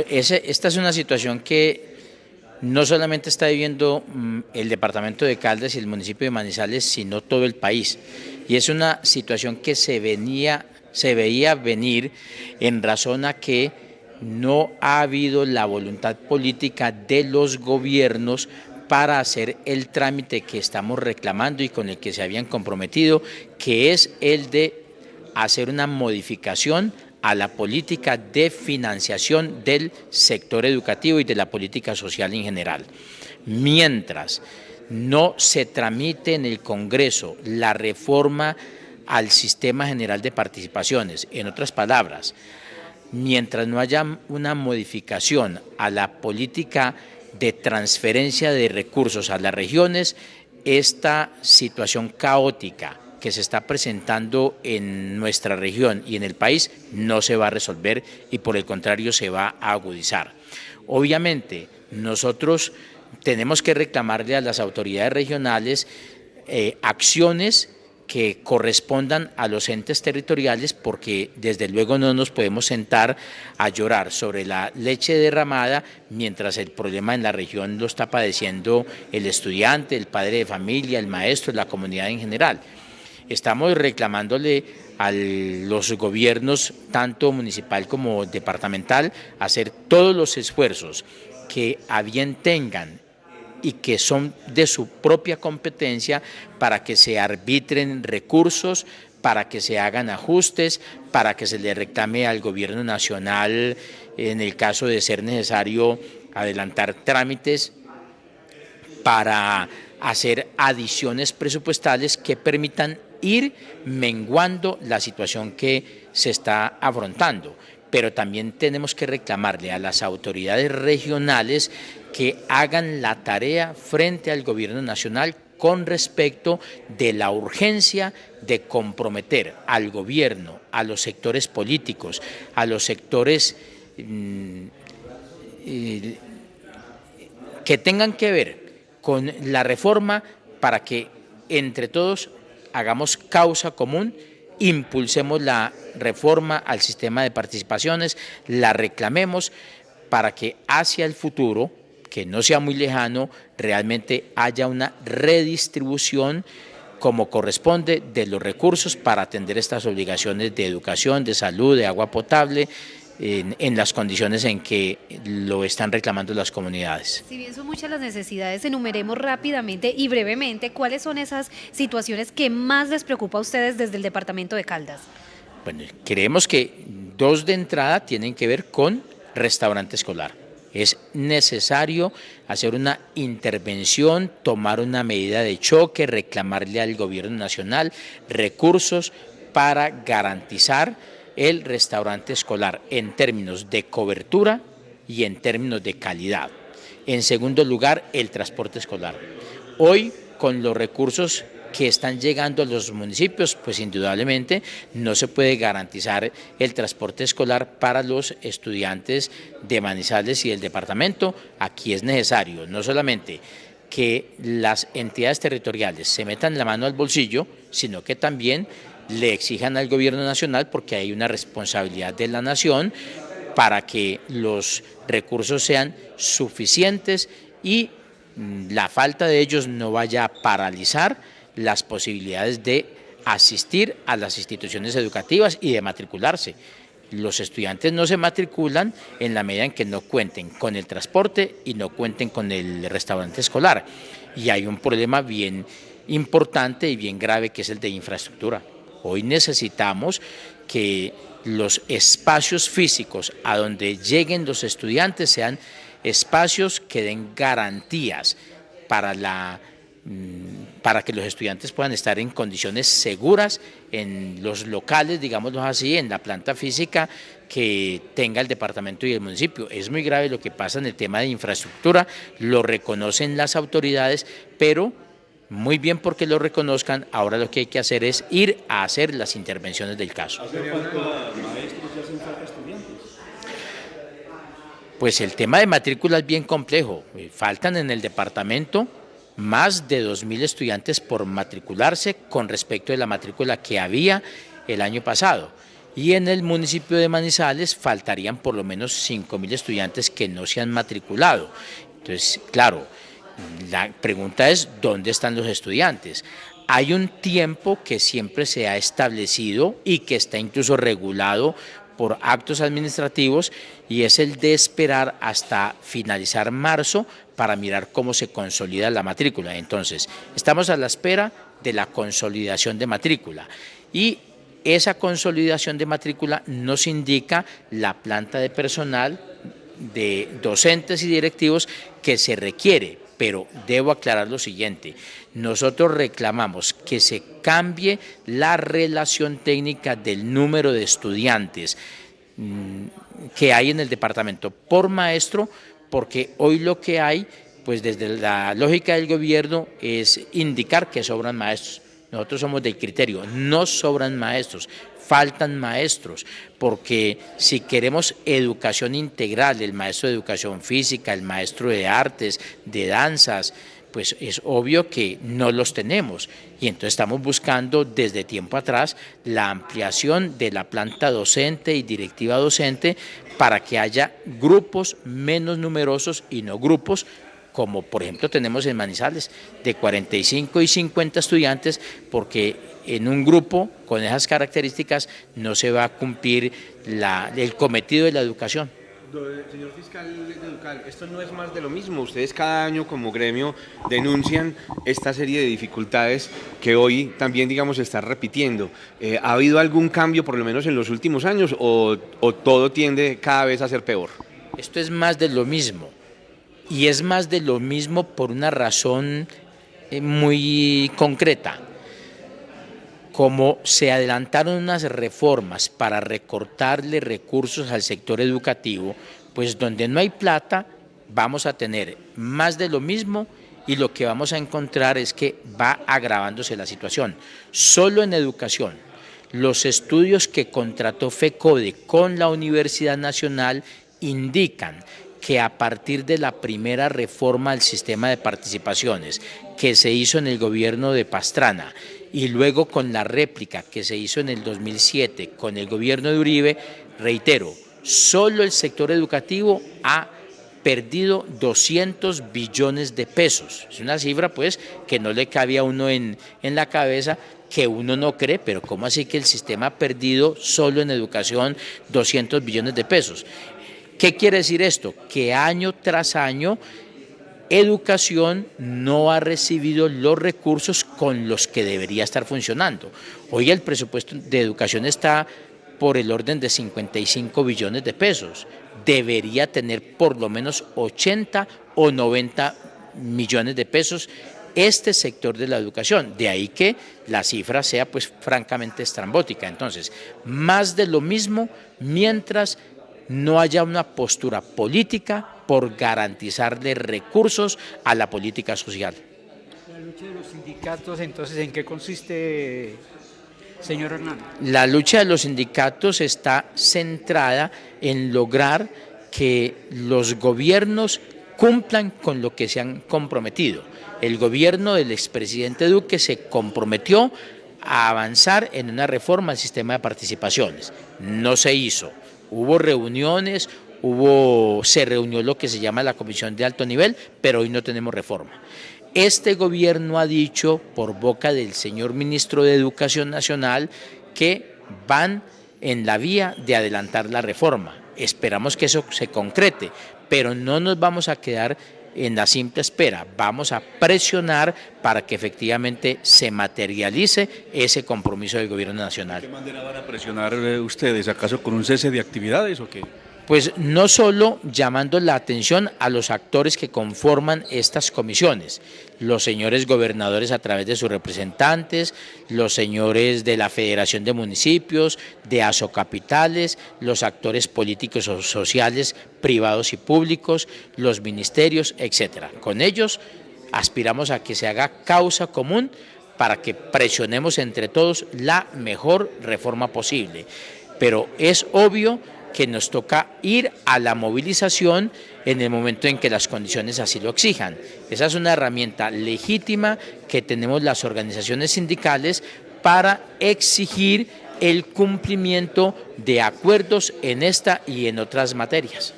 Esta es una situación que no solamente está viviendo el departamento de Caldas y el municipio de Manizales, sino todo el país. Y es una situación que se veía venir en razón a que no ha habido la voluntad política de los gobiernos para hacer el trámite que estamos reclamando y con el que se habían comprometido, que es el de hacer una modificación a la política de financiación del sector educativo y de la política social en general. Mientras no se tramite en el Congreso la reforma al sistema general de participaciones, en otras palabras, mientras no haya una modificación a la política de transferencia de recursos a las regiones, esta situación caótica que se está presentando en nuestra región y en el país no se va a resolver y por el contrario se va a agudizar. Obviamente nosotros tenemos que reclamarle a las autoridades regionales acciones que correspondan a los entes territoriales, porque desde luego no nos podemos sentar a llorar sobre la leche derramada mientras el problema en la región lo está padeciendo el estudiante, el padre de familia, el maestro, la comunidad en general. Estamos reclamándole a los gobiernos, tanto municipal como departamental, hacer todos los esfuerzos que a bien tengan y que son de su propia competencia para que se arbitren recursos, para que se hagan ajustes, para que se le reclame al gobierno nacional, en el caso de ser necesario, adelantar trámites para hacer adiciones presupuestales que permitan ir menguando la situación que se está afrontando. Pero también tenemos que reclamarle a las autoridades regionales que hagan la tarea frente al gobierno nacional con respecto de la urgencia de comprometer al gobierno, a los sectores políticos, a los sectores que tengan que ver con la reforma para que entre todos hagamos causa común, impulsemos la reforma al sistema de participaciones, la reclamemos para que hacia el futuro, que no sea muy lejano, realmente haya una redistribución como corresponde de los recursos para atender estas obligaciones de educación, de salud, de agua potable, en las condiciones en que lo están reclamando las comunidades. Si bien son muchas las necesidades, enumeremos rápidamente y brevemente cuáles son esas situaciones que más les preocupa a ustedes desde el departamento de Caldas. Bueno, creemos que dos de entrada tienen que ver con restaurante escolar. Es necesario hacer una intervención, tomar una medida de choque, reclamarle al gobierno nacional recursos para garantizar el restaurante escolar en términos de cobertura y en términos de calidad. En segundo lugar, el transporte escolar. Hoy, con los recursos que están llegando a los municipios, pues indudablemente no se puede garantizar el transporte escolar para los estudiantes de Manizales y del departamento. Aquí es necesario no solamente que las entidades territoriales se metan la mano al bolsillo, sino que también le exijan al gobierno nacional, porque hay una responsabilidad de la nación para que los recursos sean suficientes y la falta de ellos no vaya a paralizar las posibilidades de asistir a las instituciones educativas y de matricularse. Los estudiantes no se matriculan en la medida en que no cuenten con el transporte y no cuenten con el restaurante escolar. Y hay un problema bien importante y bien grave, que es el de infraestructura. Hoy necesitamos que los espacios físicos a donde lleguen los estudiantes sean espacios que den garantías para que los estudiantes puedan estar en condiciones seguras en los locales, digámoslo así, en la planta física que tenga el departamento y el municipio. Es muy grave lo que pasa en el tema de infraestructura, lo reconocen las autoridades, pero muy bien porque lo reconozcan, ahora lo que hay que hacer es ir a hacer las intervenciones del caso. ¿Hace falta maestros y hacen falta estudiantes? Pues el tema de matrícula es bien complejo. Faltan en el departamento más de 2.000 estudiantes por matricularse con respecto de la matrícula que había el año pasado. y en el municipio de Manizales faltarían por lo menos 5.000 estudiantes que no se han matriculado. Entonces, claro, la pregunta es, ¿dónde están los estudiantes? Hay un tiempo que siempre se ha establecido y que está incluso regulado por actos administrativos, y es el de esperar hasta finalizar marzo para mirar cómo se consolida la matrícula. Entonces, estamos a la espera de la consolidación de matrícula, y esa consolidación de matrícula nos indica la planta de personal, de docentes y directivos que se requiere. Pero debo aclarar lo siguiente: nosotros reclamamos que se cambie la relación técnica del número de estudiantes que hay en el departamento por maestro, porque hoy lo que hay, pues desde la lógica del gobierno, es indicar que sobran maestros. Nosotros somos del criterio, no sobran maestros, faltan maestros, porque si queremos educación integral, el maestro de educación física, el maestro de artes, de danzas, pues es obvio que no los tenemos, y entonces estamos buscando desde tiempo atrás la ampliación de la planta docente y directiva docente para que haya grupos menos numerosos y no grupos como por ejemplo tenemos en Manizales, de 45 y 50 estudiantes, porque en un grupo con esas características no se va a cumplir el cometido de la educación. Señor fiscal Ducal, esto no es más de lo mismo. Ustedes cada año como gremio denuncian esta serie de dificultades que hoy también, digamos, se está repitiendo. ¿Ha habido algún cambio, por lo menos en los últimos años, o todo tiende cada vez a ser peor? Esto es más de lo mismo, y es más de lo mismo por una razón muy concreta. Como se adelantaron unas reformas para recortarle recursos al sector educativo, pues donde no hay plata vamos a tener más de lo mismo, y lo que vamos a encontrar es que va agravándose la situación. Solo en educación, los estudios que contrató FECODE con la Universidad Nacional indican que a partir de la primera reforma al sistema de participaciones que se hizo en el gobierno de Pastrana, y luego con la réplica que se hizo en el 2007 con el gobierno de Uribe, reitero, solo el sector educativo ha perdido 200 billones de pesos. Es una cifra pues que no le cabe a uno en la cabeza, que uno no cree, pero ¿cómo así que el sistema ha perdido solo en educación 200 billones de pesos? ¿Qué quiere decir esto? Que año tras año educación no ha recibido los recursos con los que debería estar funcionando. Hoy el presupuesto de educación está por el orden de 55 billones de pesos. Debería tener por lo menos 80 o 90 millones de pesos este sector de la educación. De ahí que la cifra sea pues francamente estrambótica. Entonces, más de lo mismo mientras no haya una postura política por garantizarle recursos a la política social. La lucha de los sindicatos, entonces, ¿en qué consiste, señor Hernández? La lucha de los sindicatos está centrada en lograr que los gobiernos cumplan con lo que se han comprometido. El gobierno del expresidente Duque se comprometió a avanzar en una reforma al sistema de participaciones. No se hizo. Hubo reuniones, se reunió lo que se llama la Comisión de Alto Nivel, pero hoy no tenemos reforma. Este gobierno ha dicho por boca del señor ministro de Educación Nacional que van en la vía de adelantar la reforma. Esperamos que eso se concrete, pero no nos vamos a quedar en la simple espera, vamos a presionar para que efectivamente se materialice ese compromiso del gobierno nacional. ¿De qué manera van a presionar ustedes? ¿Acaso con un cese de actividades o qué? Pues no solo llamando la atención a los actores que conforman estas comisiones, los señores gobernadores a través de sus representantes, los señores de la Federación de Municipios, de Asocapitales, los actores políticos o sociales, privados y públicos, los ministerios, etcétera. Con ellos aspiramos a que se haga causa común para que presionemos entre todos la mejor reforma posible. Pero es obvio que nos toca ir a la movilización en el momento en que las condiciones así lo exijan. Esa es una herramienta legítima que tenemos las organizaciones sindicales para exigir el cumplimiento de acuerdos en esta y en otras materias.